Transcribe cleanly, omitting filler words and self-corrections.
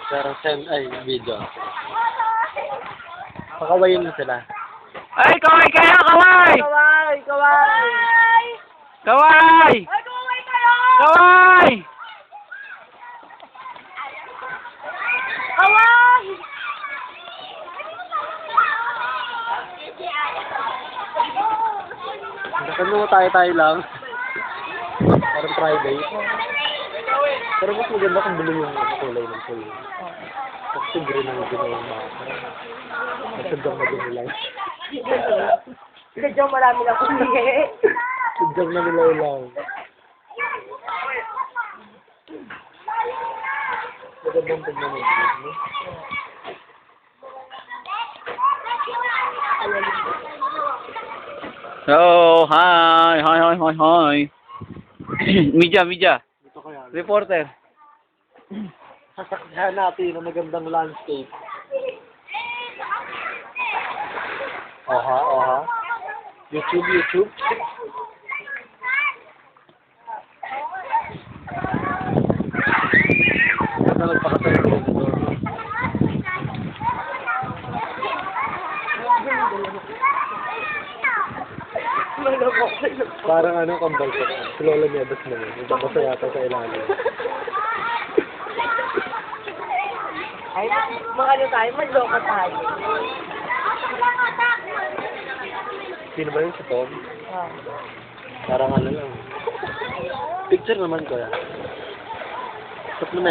Pero video. Pakawayin mo sila. Ay, kaway kayo, kaway! Kaway! Kaway! Kaway! Ay, kaway kayo! Kaway! Kaway! Ano tayo lang. Parang private. Pero mas maganda kung blue yung kulay ng kulay. Kasi green ang ginawa mo. Nasadang na din nila. Sadyang marami na kumihi. Sadyang na nila lang. Magandang tignan mo. Oh, hi! Hi! Media. Dito kaya. Reporter. Sasakyan natin ang magandang landscape. Oha. YouTube. Ganda nagpakatayo ko dito. Parang kambal ko. Si Lola Nieves na yun. Nagpapasa yata sa ilalim. Ay, mga tayo, magloka tayo. Sino ba yun? Si Tom? Ah. Parang lang. Picture naman ko yan. Stop naman.